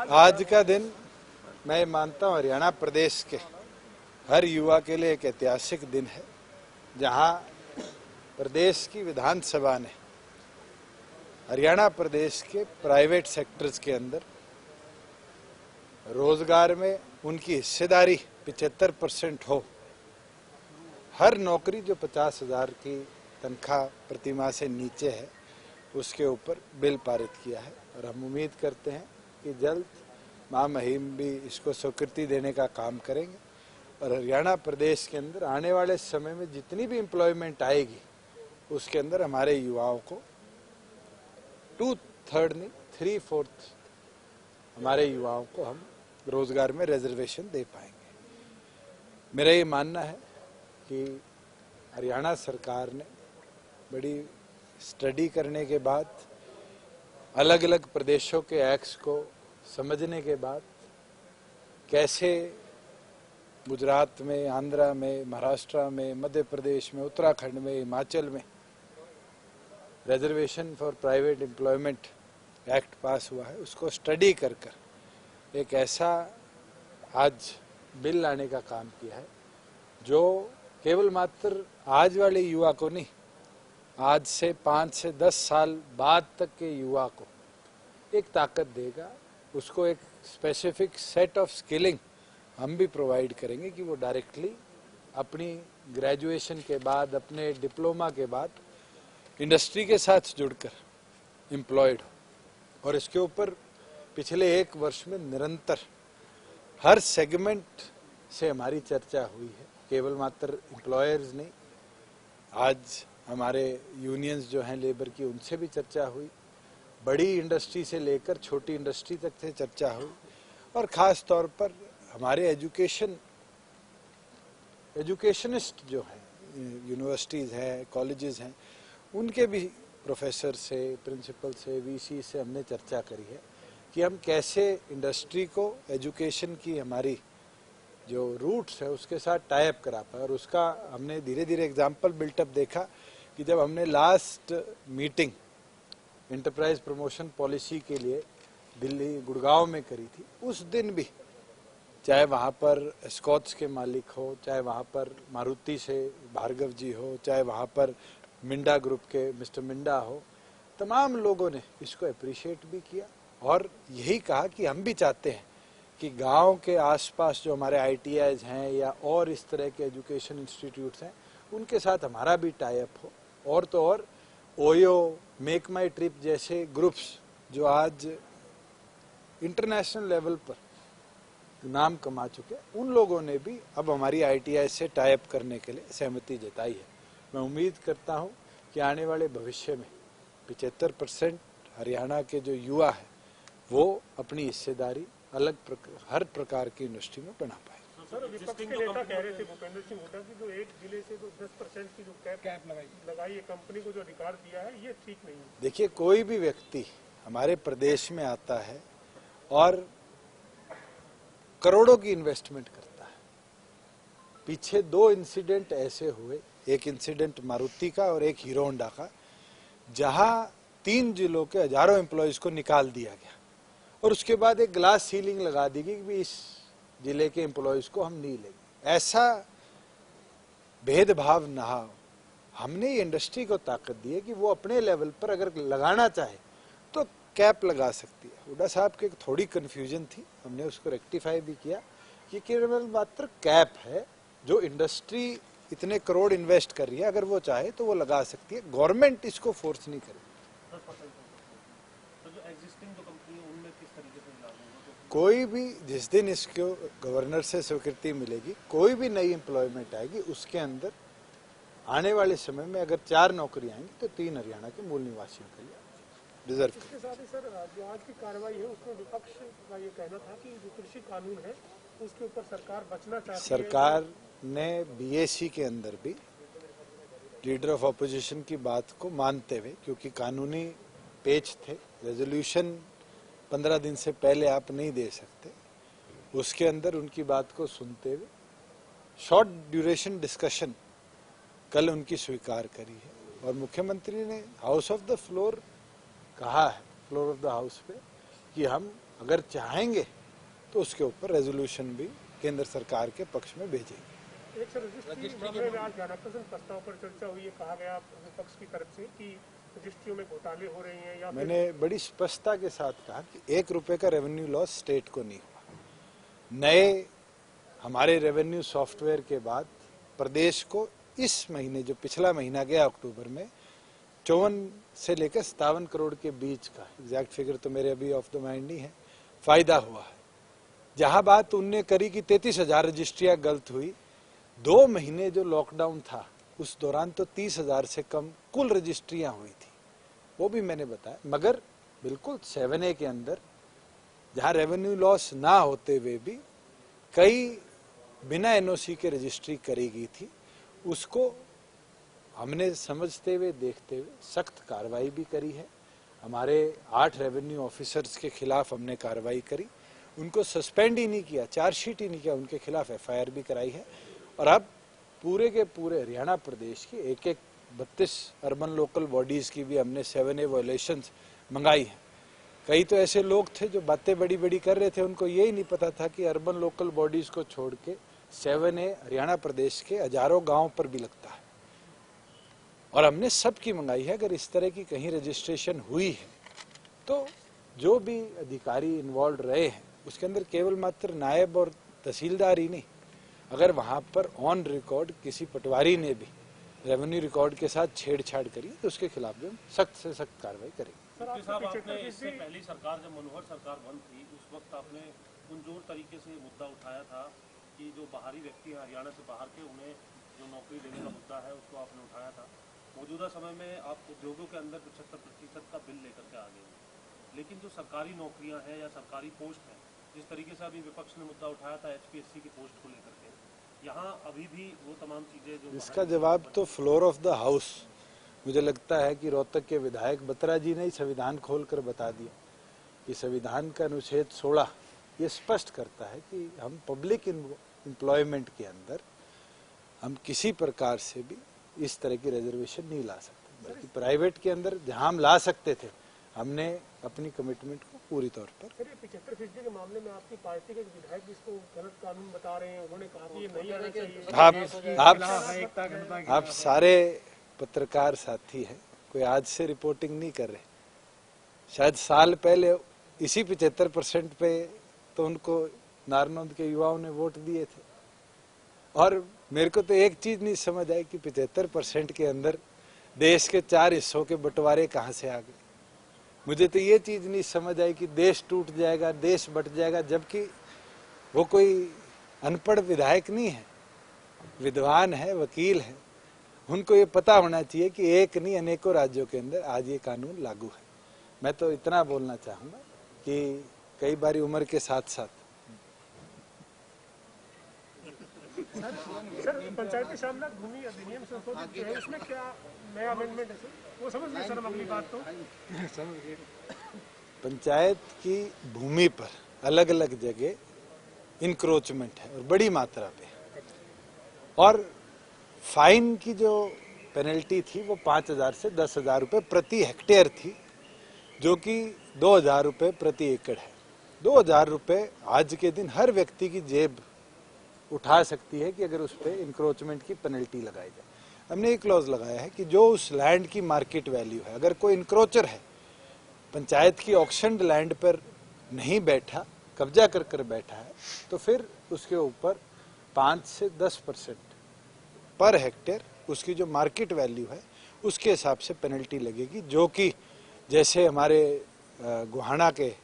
आज का दिन मैं मानता हूँ हरियाणा प्रदेश के हर युवा के लिए एक ऐतिहासिक दिन है, जहां प्रदेश की विधानसभा ने हरियाणा प्रदेश के प्राइवेट सेक्टर्स के अंदर रोजगार में उनकी हिस्सेदारी 75% हो, हर नौकरी जो 50,000 की तनख्वाह प्रतिमाह से नीचे है उसके ऊपर बिल पारित किया है। और हम उम्मीद करते हैं कि जल्द महामहिम भी इसको स्वीकृति देने का काम करेंगे और हरियाणा प्रदेश के अंदर आने वाले समय में जितनी भी एम्प्लॉयमेंट आएगी उसके अंदर हमारे युवाओं को 2/3 नहीं 3/4 हमारे युवाओं को हम रोजगार में रिजर्वेशन दे पाएंगे। मेरा ये मानना है कि हरियाणा सरकार ने बड़ी स्टडी करने के बाद, अलग अलग प्रदेशों के एक्ट्स को समझने के बाद, कैसे गुजरात में, आंध्रा में, महाराष्ट्र में, मध्य प्रदेश में, उत्तराखंड में, हिमाचल में reservation for private employment act पास हुआ है, उसको स्टडी कर एक ऐसा आज बिल लाने का काम किया है जो केवल मात्र आज वाले युवा को नहीं, आज से 5 से 10 साल बाद तक के युवा को एक ताकत देगा। उसको एक स्पेसिफिक सेट ऑफ स्किलिंग हम भी प्रोवाइड करेंगे कि वो डायरेक्टली अपनी ग्रेजुएशन के बाद, अपने डिप्लोमा के बाद इंडस्ट्री के साथ जुड़कर एम्प्लॉयड हो। और इसके ऊपर पिछले 1 वर्ष में निरंतर हर सेगमेंट से हमारी चर्चा हुई है, केवल मात्र एम्प्लॉयर्स नहीं, आज हमारे यूनियंस जो हैं लेबर की, उनसे भी चर्चा हुई, बड़ी इंडस्ट्री से लेकर छोटी इंडस्ट्री तक से चर्चा हुई और ख़ास तौर पर हमारे एजुकेशनिस्ट जो हैं, यूनिवर्सिटीज़ हैं, कॉलेजेस हैं, उनके भी प्रोफेसर से, प्रिंसिपल से, वीसी से हमने चर्चा करी है कि हम कैसे इंडस्ट्री को एजुकेशन की हमारी जो रूट्स है उसके साथ टाई अप करा पाए। और उसका हमने धीरे धीरे एग्जाम्पल बिल्टअप देखा कि जब हमने last meeting enterprise promotion policy के लिए दिल्ली गुड़गांव में करी थी, उस दिन भी चाहे वहाँ पर स्कॉच के मालिक हो, चाहे वहाँ पर मारुति से भार्गव जी हो, चाहे वहाँ पर मिंडा ग्रुप के मिस्टर मिंडा हो, तमाम लोगों ने इसको अप्रिशिएट भी किया और यही कहा कि हम भी चाहते हैं कि गांव के आसपास जो हमारे ITIs हैं या और इस तरह के एजुकेशन इंस्टीट्यूट्स हैं उनके साथ हमारा भी टाई अप हो। और तो और ओयो, मेक माई ट्रिप जैसे ग्रुप्स जो आज इंटरनेशनल लेवल पर नाम कमा चुके, उन लोगों ने भी अब हमारी ITI से टाई अप करने के लिए सहमति जताई है। मैं उम्मीद करता हूं कि आने वाले भविष्य में 75% हरियाणा के जो युवा है वो अपनी हिस्सेदारी हर प्रकार की इंडस्ट्री में बना पाए। सर, विपक्ष के नेता कह रहे थे भूपेंद्र सिंह हुड्डा की जो एक जिले से जो 10% की जो कैप लगाई है, कंपनी को जो अधिकार दिया है, ये ठीक नहीं है। देखिए, कोई भी व्यक्ति हमारे प्रदेश में आता है और करोड़ों की इन्वेस्टमेंट करता है। पीछे 2 इंसिडेंट ऐसे हुए, एक इंसिडेंट मारुति का और एक हीरो होंडा का, जहां 3 जिलों के हजारों एम्प्लॉयज को निकाल दिया गया और उसके बाद एक ग्लास सीलिंग लगा दी गई कि इस जिले के एम्प्लॉयज को हम नहीं लेंगे। ऐसा भेदभाव ना हो। हमने ये इंडस्ट्री को ताकत दी है कि वो अपने लेवल पर अगर लगाना चाहे तो कैप लगा सकती है। हुड्डा साहब की थोड़ी कंफ्यूजन थी, हमने उसको रेक्टिफाई भी किया कि केवल मात्र कैप है, जो इंडस्ट्री इतने करोड़ इन्वेस्ट कर रही है, अगर वो चाहे तो वो लगा सकती है, गवर्नमेंट इसको फोर्स नहीं करेगी। कोई भी जिस दिन इसको गवर्नर से स्वीकृति मिलेगी, कोई भी नई एम्प्लॉयमेंट आएगी, उसके अंदर आने वाले समय में अगर 4 नौकरी आएंगी तो 3 हरियाणा के मूल निवासियों के लिए रिजर्व इसके साथ ही सर, जो आज की कार्रवाई है उसमें विपक्ष का ये कहना था कि जो कृषि कानून है उसके ऊपर सरकार बचना चाहती है। सरकार ने BAC के अंदर भी लीडर ऑफ ऑपोजिशन की बात को मानते हुए, क्योंकि कानूनी पेच थे, रेजोल्यूशन 15 दिन से पहले आप नहीं दे सकते, उसके अंदर उनकी बात को सुनते हुए शॉर्ट ड्यूरेशन डिस्कशन कल उनकी स्वीकार करी है। और मुख्यमंत्री ने हाउस ऑफ द फ्लोर कहा है, फ्लोर ऑफ द हाउस पे, कि हम अगर चाहेंगे तो उसके ऊपर रेजोल्यूशन भी केंद्र सरकार के पक्ष में भेजेंगे। एक सर रजिस्ट्री मामले में आज ध्यानाकर्षण प्रस्ताव पर चर्चा हुई है, कहा गया विपक्ष की तरफ से कि रजिस्ट्रियों में घोटाले हो रहे हैं, या मैंने बड़ी स्पष्टता के साथ कहा कि 1 रुपए का रेवेन्यू लॉस स्टेट को नहीं हुआ। नए हमारे रेवेन्यू सॉफ्टवेयर के बाद प्रदेश को इस महीने, जो पिछला महीना गया अक्टूबर में, 54 से लेकर 57 करोड़ के बीच का, एग्जैक्ट फिगर तो मेरे अभी ऑफ द माइंड नहीं है, फायदा हुआ है। जहां बात उनने करी कि 33,000 रजिस्ट्रियां गलत हुई, 2 महीने जो लॉकडाउन था उस दौरान तो 30,000 से कम कुल रजिस्ट्रियां हुई थी, वो भी मैंने बताया। मगर बिल्कुल 7A के अंदर जहां रेवेन्यू लॉस ना होते हुए भी कई बिना एनओसी के रजिस्ट्री करी गई थी, उसको हमने समझते हुए देखते हुए सख्त कार्रवाई भी करी है। हमारे 8 रेवेन्यू ऑफिसर्स के खिलाफ हमने कार्रवाई करी, उनको सस्पेंड ही नहीं किया, चार्जशीट ही नहीं किया, उनके खिलाफ FIR भी कराई है। और अब पूरे के पूरे हरियाणा प्रदेश की एक 32 अर्बन लोकल बॉडीज की भी हमने 7A वायलेशंस मंगाई है। कई तो ऐसे लोग थे जो बातें बड़ी बड़ी कर रहे थे, उनको यही नहीं पता था कि अर्बन लोकल बॉडीज को छोड़ के 7A हरियाणा प्रदेश के हजारों गांव पर भी लगता है, और हमने सबकी मंगाई है। अगर इस तरह की कहीं रजिस्ट्रेशन हुई है तो जो भी अधिकारी इन्वॉल्व रहे हैं उसके अंदर केवल मात्र नायब और तहसीलदार ही नहीं, अगर वहां पर ऑन रिकॉर्ड किसी पटवारी ने भी रेवेन्यू रिकॉर्ड के साथ छेड़छाड़ करी तो उसके खिलाफ भी हम सख्त से सख्त कार्रवाई करेंगे। साहब, आपने इससे पहली सरकार, जब मनोहर सरकार बंद थी, उस वक्त आपने पुरजोर तरीके से मुद्दा उठाया था कि जो बाहरी व्यक्ति हैं हरियाणा से बाहर के, उन्हें जो नौकरी देने का मुद्दा है उसको आपने उठाया था। मौजूदा समय में आप उद्योगों के अंदर 75% का बिल लेकर के आ गए, लेकिन जो सरकारी नौकरियां हैं या सरकारी पोस्ट हैं, जिस तरीके से अभी विपक्ष ने मुद्दा उठाया था HPSC की पोस्ट को लेकर के, यहाँ अभी भी वो तमाम चीजें जो, इसका जवाब तो फ्लोर ऑफ द हाउस मुझे लगता है कि रोहतक के विधायक बत्रा जी ने ही संविधान खोलकर बता दिया कि संविधान का अनुच्छेद 16 ये स्पष्ट करता है कि हम पब्लिक एम्प्लॉयमेंट के अंदर हम किसी प्रकार से भी इस तरह की रिजर्वेशन नहीं ला सकते, बल्कि प्राइवेट के अंदर जहां हम ला सकते थे हमने अपनी कमिटमेंट को पूरी तौर पर। 75% के मामले में आपकी पार्टी के विधायक इसको गलत कानून बता रहे हैं, उन्होंने कहा कि ये नहीं आना चाहिए। आप सारे पत्रकार साथी हैं, कोई आज से रिपोर्टिंग नहीं कर रहे। शायद साल पहले इसी 75% पे तो उनको नारनौंद के युवाओं ने वोट दिए थे, और मेरे को तो एक चीज नहीं समझ आई कि 75% के अंदर देश के 4 हिस्सों के बंटवारे कहां से आ गए। मुझे तो ये चीज नहीं समझ आई कि देश टूट जाएगा, देश बट जाएगा, जबकि वो कोई अनपढ़ विधायक नहीं है, विद्वान है, वकील है। उनको ये पता होना चाहिए कि एक नहीं अनेकों राज्यों के अंदर आज ये कानून लागू है। मैं तो इतना बोलना चाहूंगा कि कई बारी उम्र के साथ साथ सर पंचायती शामला भूमि अधिनियम संशोधित जो है उसमें क्या नया अमेंडमेंट है सर, वो समझ नहीं सर हम अगली बात तो पंचायत की भूमि पर अलग अलग जगह इंक्रोचमेंट है और बड़ी मात्रा पे, और फाइन की जो पेनल्टी थी वो 5,000 से 10,000 रुपये प्रति हेक्टेयर थी, जो कि 2,000 रुपये प्रति एकड़ है। 2,000 रुपये आज के दिन हर व्यक्ति की जेब उठा सकती है कि अगर उस पर इंक्रोचमेंट की पेनल्टी लगाई जाए। हमने एक क्लॉज लगाया है कि जो उस लैंड की मार्केट वैल्यू है, अगर कोई इंक्रोचर है पंचायत की ऑक्शन लैंड पर नहीं बैठा, कब्जा कर बैठा है, तो फिर उसके ऊपर 5 से 10% पर हेक्टेयर उसकी जो मार्केट वैल्यू है उसके हिसाब से पेनल्टी लगेगी, जो कि जैसे हमारे गोहाना के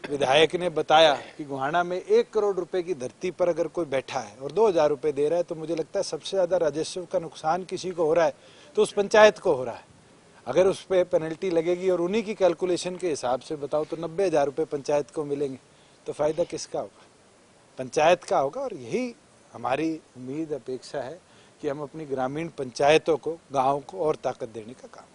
विधायक ने बताया कि गोहाना में 1 करोड़ रुपए की धरती पर अगर कोई बैठा है और 2,000 रुपए दे रहा है, तो मुझे लगता है सबसे ज्यादा राजस्व का नुकसान किसी को हो रहा है तो उस पंचायत को हो रहा है। अगर उस पर पेनल्टी लगेगी और उन्हीं की कैलकुलेशन के हिसाब से बताओ तो 90,000 रुपये पंचायत को मिलेंगे, तो फायदा किसका होगा? पंचायत का होगा। और यही हमारी उम्मीद अपेक्षा है कि हम अपनी ग्रामीण पंचायतों को, गाँव को और ताकत देने का काम